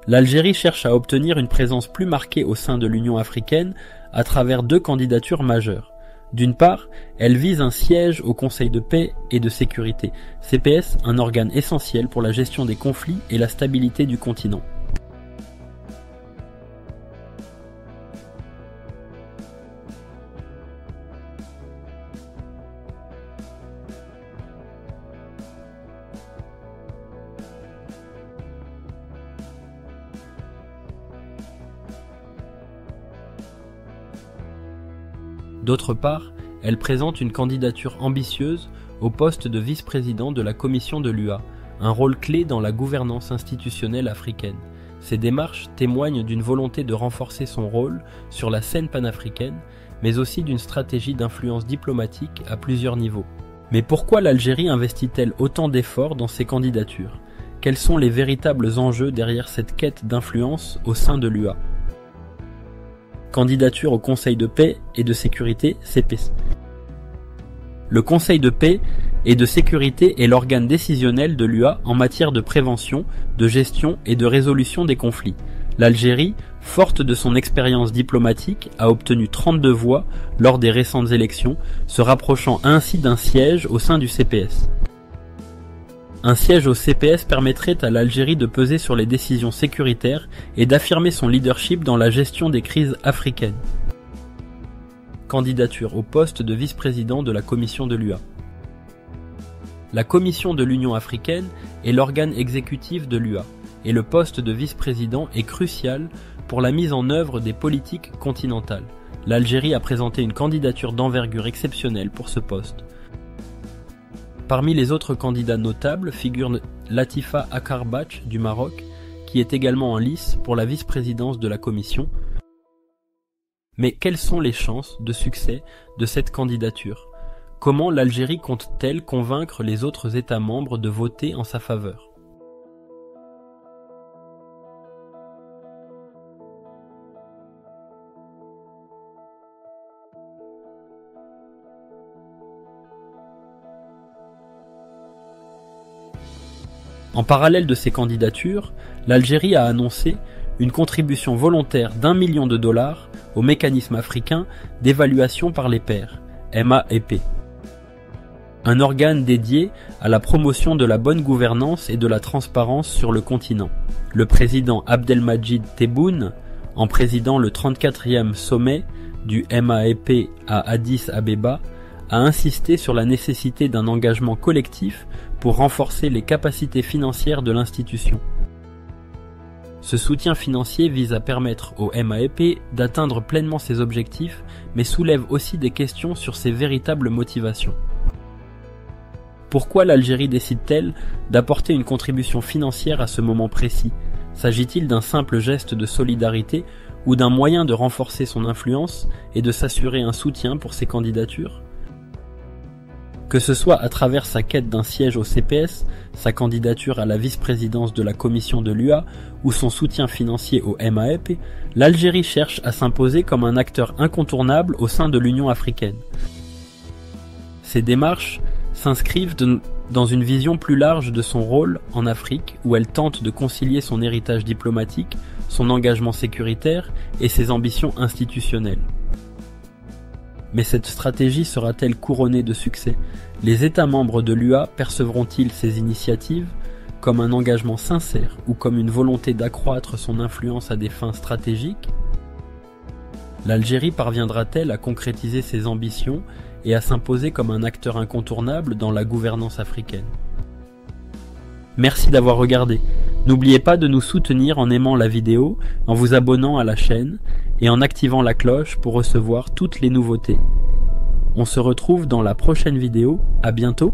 L'Algérie cherche à obtenir une présence plus marquée au sein de l'Union africaine à travers deux candidatures majeures. D'une part, elle vise un siège au Conseil de paix et de sécurité, CPS, un organe essentiel pour la gestion des conflits et la stabilité du continent. D'autre part, elle présente une candidature ambitieuse au poste de vice-président de la Commission de l'UA, un rôle clé dans la gouvernance institutionnelle africaine. Ces démarches témoignent d'une volonté de renforcer son rôle sur la scène panafricaine, mais aussi d'une stratégie d'influence diplomatique à plusieurs niveaux. Mais pourquoi l'Algérie investit-elle autant d'efforts dans ses candidatures? Quels sont les véritables enjeux derrière cette quête d'influence au sein de l'UA? Candidature au Conseil de paix et de sécurité, CPS. Le Conseil de paix et de sécurité est l'organe décisionnel de l'UA en matière de prévention, de gestion et de résolution des conflits. L'Algérie, forte de son expérience diplomatique, a obtenu 32 voix lors des récentes élections, se rapprochant ainsi d'un siège au sein du CPS. Un siège au CPS permettrait à l'Algérie de peser sur les décisions sécuritaires et d'affirmer son leadership dans la gestion des crises africaines. Candidature au poste de vice-président de la Commission de l'UA. La Commission de l'Union africaine est l'organe exécutif de l'UA, et le poste de vice-président est crucial pour la mise en œuvre des politiques continentales. L'Algérie a présenté une candidature d'envergure exceptionnelle pour ce poste. Parmi les autres candidats notables figure Latifa Akarbach du Maroc, qui est également en lice pour la vice-présidence de la Commission. Mais quelles sont les chances de succès de cette candidature? Comment l'Algérie compte-t-elle convaincre les autres États membres de voter en sa faveur? En parallèle de ces candidatures, l'Algérie a annoncé une contribution volontaire d'1 million de dollars au mécanisme africain d'évaluation par les pairs, MAEP, un organe dédié à la promotion de la bonne gouvernance et de la transparence sur le continent. Le président Abdelmadjid Tebboune, en présidant le 34e sommet du MAEP à Addis Abeba, a insisté sur la nécessité d'un engagement collectif pour renforcer les capacités financières de l'institution. Ce soutien financier vise à permettre au MAEP d'atteindre pleinement ses objectifs, mais soulève aussi des questions sur ses véritables motivations. Pourquoi l'Algérie décide-t-elle d'apporter une contribution financière à ce moment précis? S'agit-il d'un simple geste de solidarité ou d'un moyen de renforcer son influence et de s'assurer un soutien pour ses candidatures? Que ce soit à travers sa quête d'un siège au CPS, sa candidature à la vice-présidence de la Commission de l'UA ou son soutien financier au MAEP, l'Algérie cherche à s'imposer comme un acteur incontournable au sein de l'Union africaine. Ces démarches s'inscrivent dans une vision plus large de son rôle en Afrique, où elle tente de concilier son héritage diplomatique, son engagement sécuritaire et ses ambitions institutionnelles. Mais cette stratégie sera-t-elle couronnée de succès? Les États membres de l'UA percevront-ils ces initiatives comme un engagement sincère ou comme une volonté d'accroître son influence à des fins stratégiques? L'Algérie parviendra-t-elle à concrétiser ses ambitions et à s'imposer comme un acteur incontournable dans la gouvernance africaine? Merci d'avoir regardé. N'oubliez pas de nous soutenir en aimant la vidéo, en vous abonnant à la chaîne et en activant la cloche pour recevoir toutes les nouveautés. On se retrouve dans la prochaine vidéo. À bientôt.